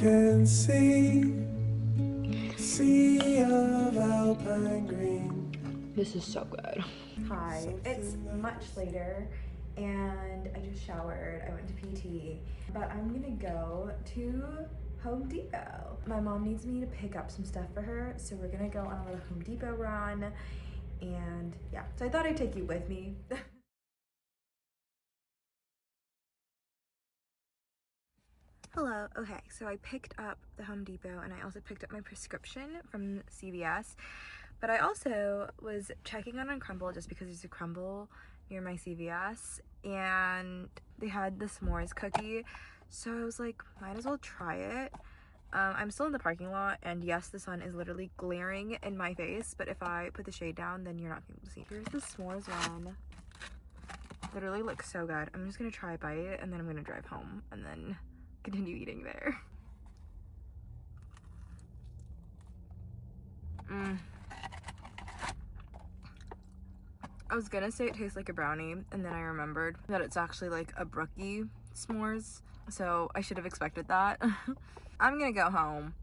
can see sea of alpine green. This is so good. Hi, it's much later and I just showered. I went to PT, but I'm gonna go to Home Depot. My mom needs me to pick up some stuff for her, so we're gonna go on a little Home Depot run. And yeah, so I thought I'd take you with me. Hello. Okay, so I picked up the Home Depot and I also picked up my prescription from CVS, but I also was checking on Crumble just because there's a Crumble near my CVS and they had the s'mores cookie, so I was like, might as well try it. I'm still in the parking lot and yes, the sun is literally glaring in my face, but if I put the shade down then you're not able to see. Here's the s'mores one. Literally looks so good. I'm just gonna try a bite and then I'm gonna drive home and then continue eating there. I was gonna say it tastes like a brownie and then I remembered that it's actually like a brookie s'mores, so I should have expected that. I'm gonna go home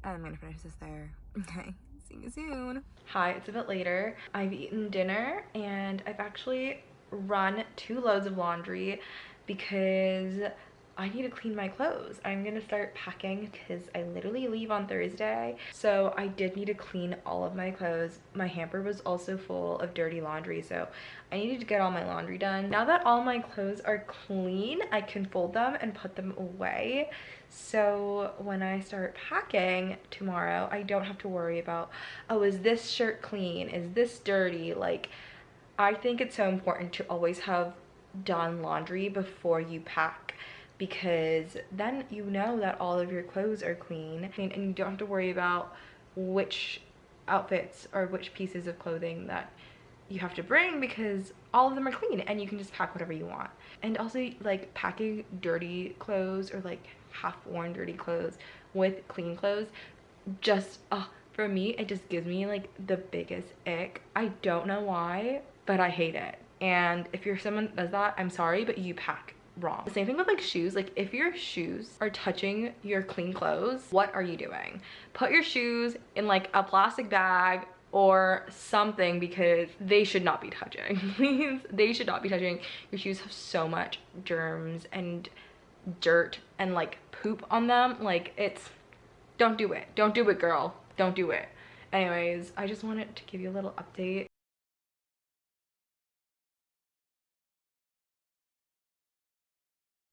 and I'm gonna finish this there. Okay, see you soon. Hi, it's a bit later. I've eaten dinner and I've actually run 2 loads of laundry because I need to clean my clothes. I'm gonna start packing because I literally leave on Thursday. So I did need to clean all of my clothes. My hamper was also full of dirty laundry, so I needed to get all my laundry done. Now that all my clothes are clean, I can fold them and put them away. So when I start packing tomorrow, I don't have to worry about, oh, is this shirt clean? Is this dirty? Like, I think it's so important to always have done laundry before you pack, because then you know that all of your clothes are clean and you don't have to worry about which outfits or which pieces of clothing that you have to bring, because all of them are clean and you can just pack whatever you want. And also, like, packing dirty clothes or like half-worn dirty clothes with clean clothes, just for me, it just gives me like the biggest ick. I don't know why, but I hate it. And if you're someone that does that, I'm sorry, but you pack wrong. The same thing with like shoes. Like, if your shoes are touching your clean clothes, what are you doing? Put your shoes in like a plastic bag or something, because they should not be touching. Please, they should not be touching. Your shoes have so much germs and dirt and like poop on them. Like, it's, don't do it. Don't do it, girl. Don't do it. Anyways, I just wanted to give you a little update.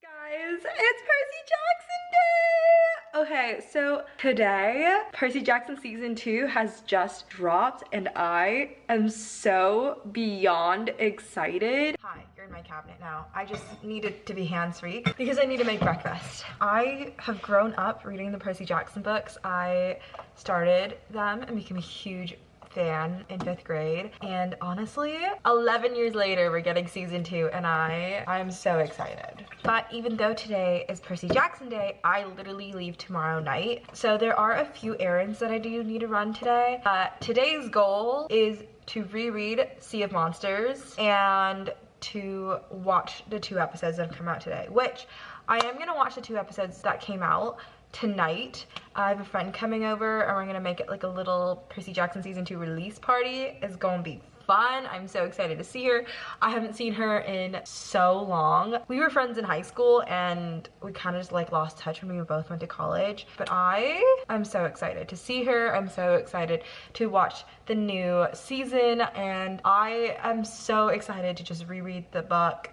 Guys, it's Percy Jackson Day! Okay, so today, Percy Jackson season 2 has just dropped and I am so beyond excited. Hi, you're in my cabinet now. I just needed to be hands-free because I need to make breakfast. I have grown up reading the Percy Jackson books. I started them and became a huge fan in 5th grade, and honestly 11 years later we're getting season 2 and I'm so excited. But even though today is Percy Jackson Day, I literally leave tomorrow night, so there are a few errands that I do need to run today. Today's goal is to reread Sea of Monsters and to watch the 2 episodes that have come out today, which I am gonna watch the 2 episodes that came out tonight. I have a friend coming over and we're gonna make it like a little Percy Jackson season 2 release party. It's gonna be fun. I'm so excited to see her. I haven't seen her in so long. We were friends in high school and we kind of just like lost touch when we both went to college, but I'm so excited to see her. I'm so excited to watch the new season, and I am so excited to just reread the book.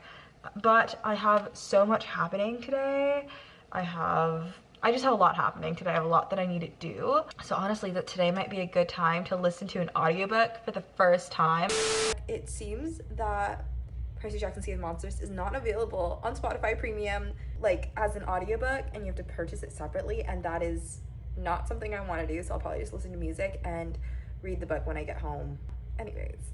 But I have so much happening today. I just have a lot happening today. I have a lot that I need to do. So honestly, that today might be a good time to listen to an audiobook for the first time. It seems that Percy Jackson Sea of Monsters is not available on Spotify Premium, like as an audiobook, and you have to purchase it separately, and that is not something I want to do, so I'll probably just listen to music and read the book when I get home. Anyways,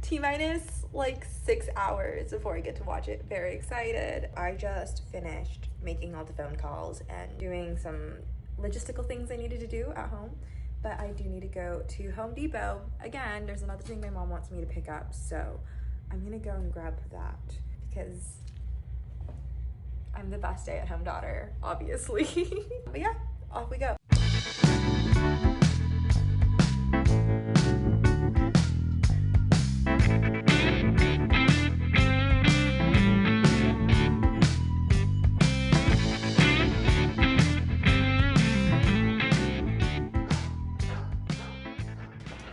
T-minus like 6 hours before I get to watch it. Very excited. I just finished making all the phone calls and doing some logistical things I needed to do at home, but I do need to go to Home Depot. Again, there's another thing my mom wants me to pick up, so I'm gonna go and grab that because I'm the best stay-at-home daughter, obviously. But yeah, off we go.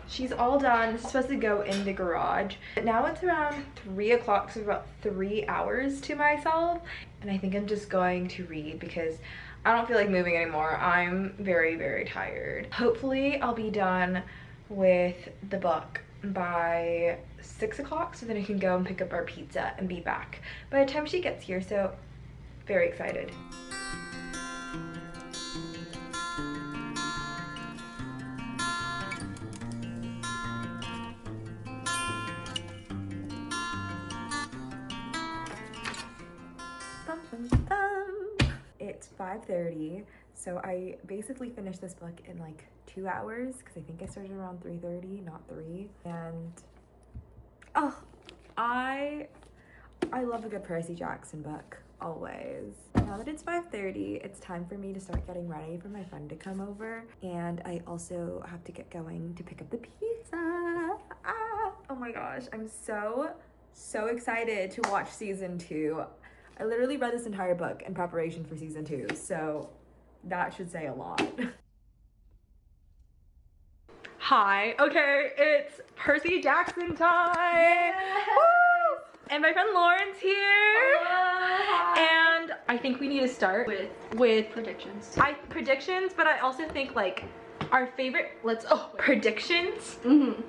She's all done. This is supposed to go in the garage. But now it's around 3 o'clock, so about 3 hours to myself. And I think I'm just going to read because I don't feel like moving anymore. I'm very, very tired. Hopefully I'll be done with the book by 6 o'clock so then I can go and pick up our pizza and be back by the time she gets here. So very excited. It's 5:30, so I basically finished this book in like 2 hours because I think I started around 3:30, not 3. And oh, I love a good Percy Jackson book, always. Now that it's 5:30, it's time for me to start getting ready for my friend to come over, and I also have to get going to pick up the pizza. Oh my gosh, I'm so excited to watch season 2. I literally read this entire book in preparation for season 2, so that should say a lot. Hi, okay, it's Percy Jackson time! Yes. Woo! And my friend Lauren's here! Hello, and I think we need to start with predictions. Predictions, but I also think like our favorite, predictions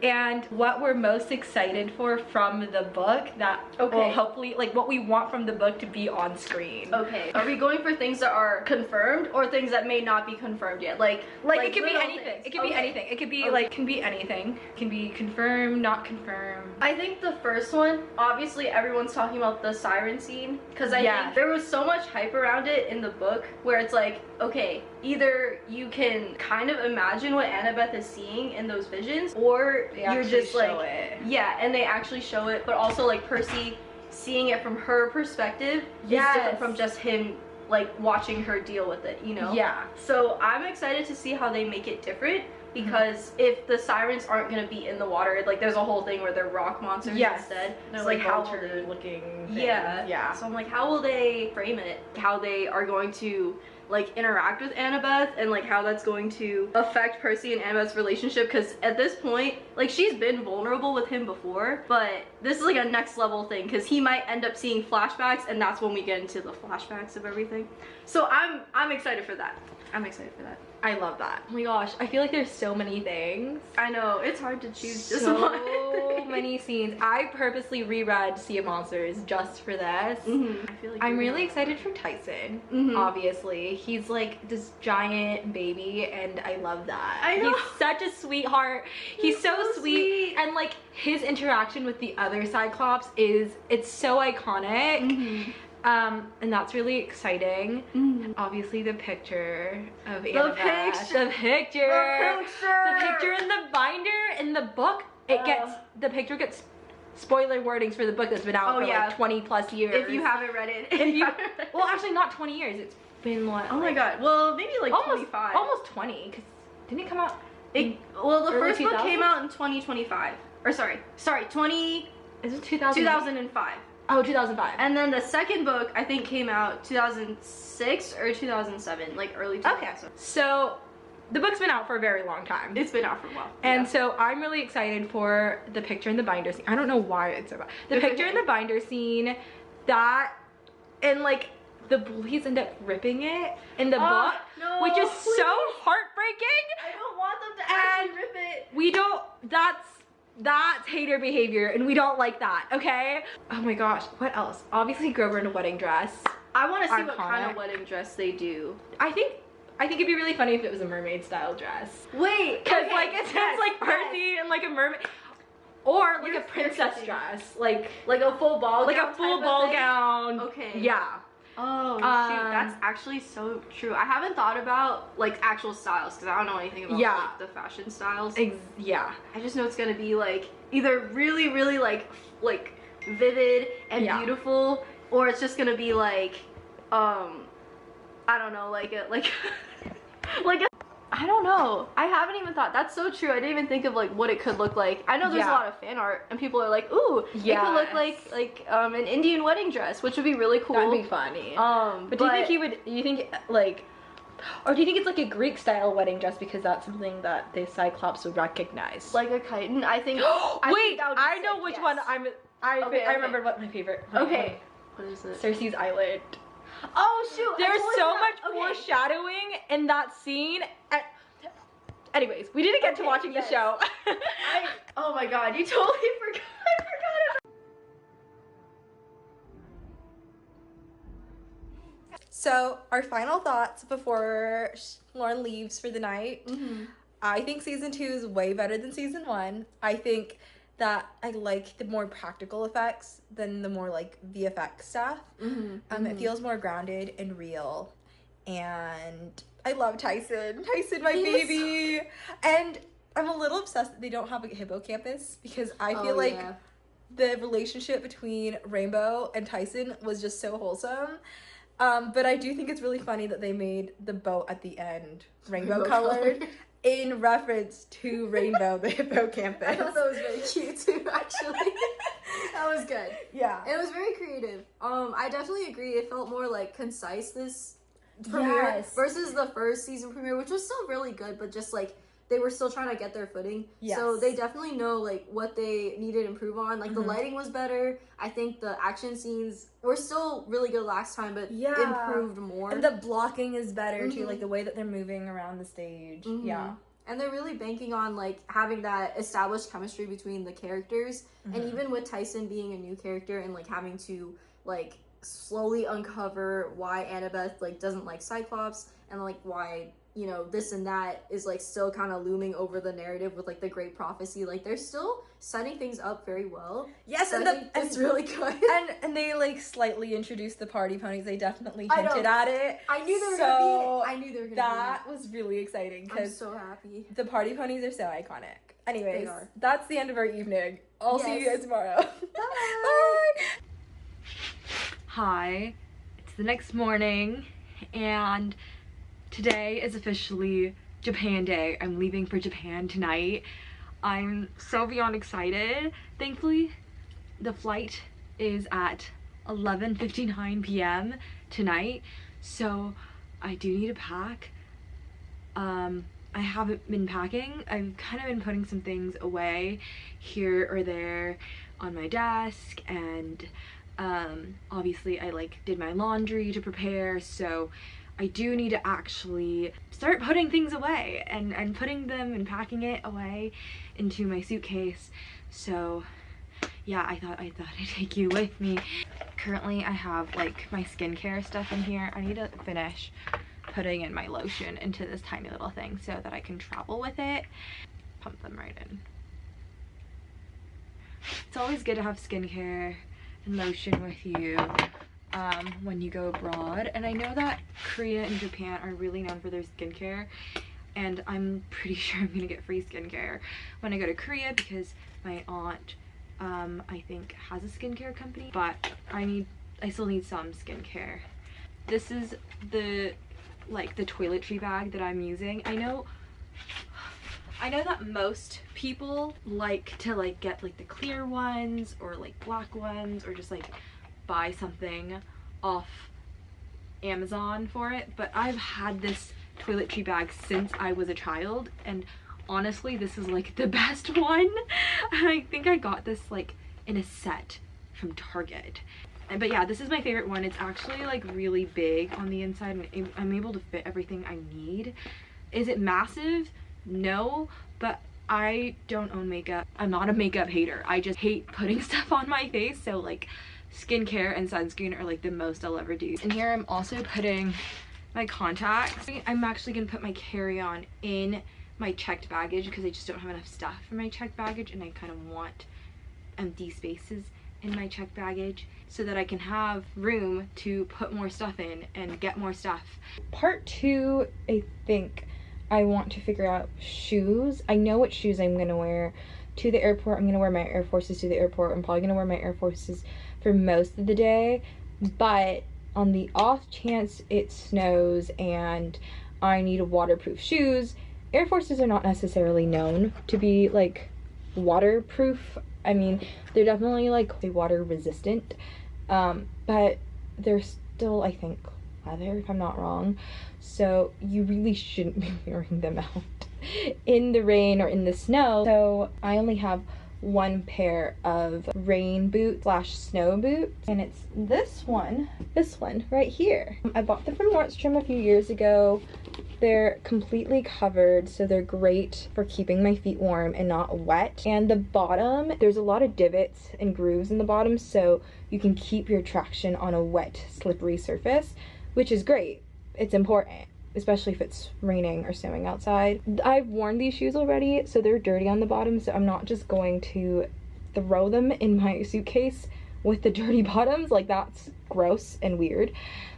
and what we're most excited for from the book that will hopefully, like what we want from the book to be on screen. Okay. Are we going for things that are confirmed or things that may not be confirmed yet? Like it could be anything. It could be anything. It could be can be anything. It can be confirmed, not confirmed. I think the first one, obviously everyone's talking about the siren scene because I think there was so much hype around it in the book where it's like, okay, either you can kind of imagine what Annabeth is seeing in those visions, or you're just like, and they actually show it, but also like Percy seeing it from her perspective is different from just him like watching her deal with it, you know? Yeah. So I'm excited to see how they make it different because if the sirens aren't gonna be in the water, like there's a whole thing where they're rock monsters instead. They're so like how vulture looking things. Yeah. So I'm like, how will they frame it? How they are going to like interact with Annabeth and like how that's going to affect Percy and Annabeth's relationship, because at this point like she's been vulnerable with him before, but this is like a next level thing because he might end up seeing flashbacks and that's when we get into the flashbacks of everything. So I'm excited for that. I'm excited for that. I love that. Oh my gosh, I feel like there's so many things. I know, it's hard to choose just so one. So many scenes. I purposely reread Sea of Monsters just for this. I feel like I'm really excited for Tyson. Obviously, he's like this giant baby, and I love that. I know. He's such a sweetheart. He's so sweet, and like his interaction with the other Cyclops it's so iconic. And that's really exciting. Obviously the picture of Annabeth. The picture in the binder in the book. The picture gets spoiler wordings for the book that's been out for like 20 plus years. If you haven't read it. Well, actually not 20 years. It's been what? Oh my god. Well, maybe like almost, 25. Almost 20, because didn't it come out? Well, the first book came out in 2025. Or sorry, 20. Is it 2000? 2005. Oh, 2005. And then the second book I think came out 2006 or 2007, like early 2007. Okay. So the book's been out for a very long time. It's been out for a while. And so I'm really excited for the picture in the binder scene. I don't know why it's so bad. The picture in the binder scene, that, and like the bullies end up ripping it in the book, which is so heartbreaking. I don't want them to actually rip it. We don't, that's hater behavior, and we don't like that, okay? Oh my gosh, what else? Obviously Grover in a wedding dress. I want to see what kind of wedding dress they do. I think it'd be really funny if it was a mermaid style dress. Wait, because like it's like Percy and like a mermaid, or like a princess dress, like a full ball, like a full ball gown. Okay. Yeah. Oh shoot, that's actually so true. I haven't thought about like actual styles because I don't know anything about like the fashion styles. Yeah. I just know it's gonna be like either really like vivid and beautiful, or it's just gonna be like I don't know, like Like, I don't know. I haven't even thought. That's so true. I didn't even think of like what it could look like. I know there's a lot of fan art, and people are like, "Ooh, it could look like an Indian wedding dress," which would be really cool. That'd be funny. But do you think he would? You think like, or do you think it's like a Greek style wedding dress because that's something that the Cyclops would recognize? Like a chitin? I think. Wait, I know which one. I remember what my favorite. Okay. What is it? Cersei's Island. Oh shoot! There's so much foreshadowing in that scene. Anyways, we didn't get to watching the show. Oh my god, you totally forgot. I forgot about. So our final thoughts before Lauren leaves for the night. I think season 2 is way better than season 1. I think that I like the more practical effects than the more like VFX stuff. It feels more grounded and real, and I love Tyson, my baby. And I'm a little obsessed that they don't have a hippocampus because I feel like the relationship between Rainbow and Tyson was just so wholesome. But I do think it's really funny that they made the boat at the end rainbow colored. In reference to Rainbow, the hippocampus. I thought that was really cute too, actually. That was good. Yeah. It was very creative. I definitely agree. It felt more like concise this premiere versus the first season premiere, which was still really good, but just like they were still trying to get their footing. So they definitely know like what they needed to improve on. Like the lighting was better. I think the action scenes were still really good last time, but improved more. And the blocking is better too, like the way that they're moving around the stage. Yeah. And they're really banking on like having that established chemistry between the characters. And even with Tyson being a new character and like having to like slowly uncover why Annabeth like doesn't like Cyclops and like why, you know, this and that is like still kind of looming over the narrative with like the great prophecy. Like they're still setting things up very well. Yes, so and it's really good. And they like slightly introduced the party ponies. They definitely hinted at it. I knew they were gonna be in it. I knew they were gonna that be in it. Was really exciting because I'm so happy. The party ponies are so iconic. Anyways, they are. That's the end of our evening. I'll see you guys tomorrow. Bye. Bye. Hi, it's the next morning and today is officially Japan Day. I'm leaving for Japan tonight. I'm so beyond excited. Thankfully, the flight is at 11:59 p.m. tonight, so I do need to pack. I haven't been packing. I've kind of been putting some things away here or there on my desk, and obviously I like did my laundry to prepare, so I do need to actually start putting things away and putting them and packing it away into my suitcase. So yeah, I thought I'd take you with me. Currently I have like my skincare stuff in here. I need to finish putting in my lotion into this tiny little thing so that I can travel with it. Pump them right in. It's always good to have skincare and lotion with you when you go abroad, and I know that Korea and Japan are really known for their skincare, and I'm pretty sure I'm gonna get free skincare when I go to Korea because my aunt I think has a skincare company, but I still need some skincare. This is the toiletry bag that I'm using. I know that most people like to get like the clear ones or like black ones or just like buy something off Amazon for it, but I've had this toiletry bag since I was a child, and honestly this is like the best one. I think I got this like in a set from Target. But yeah, this is my favorite one. It's actually like really big on the inside and I'm able to fit everything I need. Is it massive? No, but I don't own makeup. I'm not a makeup hater. I just hate putting stuff on my face, so like skincare and sunscreen are like the most I'll ever do. And here I'm also putting my contacts. I'm actually gonna put my carry-on in my checked baggage because I just don't have enough stuff for my checked baggage, and I kind of want empty spaces in my checked baggage so that I can have room to put more stuff in and get more stuff. Part 2, I think I want to figure out shoes. I know what shoes I'm gonna wear to the airport. I'm gonna wear my Air Forces to the airport. I'm probably gonna wear my Air Forces for most of the day, but on the off chance it snows and I need waterproof shoes. Air Forces are not necessarily known to be like waterproof. I mean, they're definitely like water resistant, but they're still, I think, leather if I'm not wrong. So you really shouldn't be wearing them out in the rain or in the snow. So I only have one pair of rain boot slash snow boots, and it's this one right here. I bought them from Nordstrom a few years ago. They're completely covered, so they're great for keeping my feet warm and not wet. And the bottom, there's a lot of divots and grooves in the bottom, so you can keep your traction on a wet, slippery surface, which is great. It's important, especially if it's raining or snowing outside. I've worn these shoes already, so they're dirty on the bottom, so I'm not just going to throw them in my suitcase with the dirty bottoms. Like, that's gross and weird.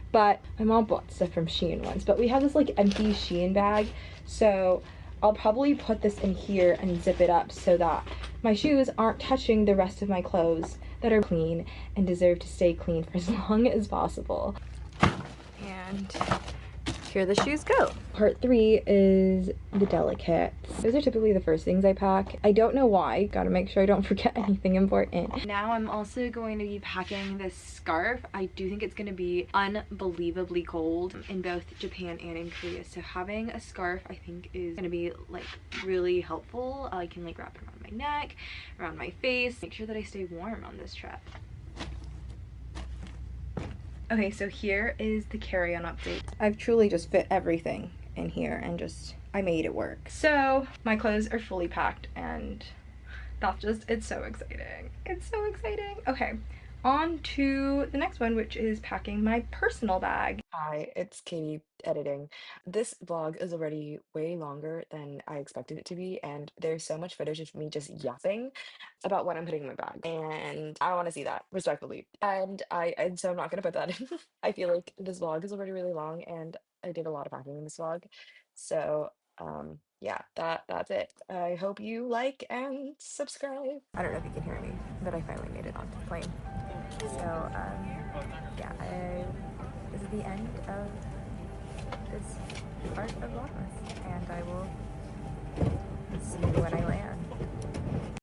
But my mom bought stuff from HIIII once, but we have this like empty HIIII bag, so I'll probably put this in here and zip it up so that my shoes aren't touching the rest of my clothes that are clean and deserve to stay clean for as long as possible. And here the shoes go. Part 3 is the delicates. Those are typically the first things I pack. I don't know why. Gotta make sure I don't forget anything important. Now I'm also going to be packing this scarf. I do think it's gonna be unbelievably cold in both Japan and in Korea. So having a scarf I think is gonna be like really helpful. I can like wrap it around my neck, around my face, make sure that I stay warm on this trip. Okay, so here is the carry-on update. I've truly just fit everything in here and I made it work. So my clothes are fully packed and it's so exciting. It's so exciting. Okay, on to the next one, which is packing my personal bag. Hi, it's Katie editing. This vlog is already way longer than I expected it to be, and there's so much footage of me just yapping about what I'm putting in my bag, and I don't want to see that, respectfully. And so I'm not gonna put that in. I feel like this vlog is already really long, and I did a lot of packing in this vlog. So, yeah, that's it. I hope you like and subscribe. I don't know if you can hear me, but I finally made it onto the plane. So, yeah, this is the end of this part of vlogmas, and I will see you when I land.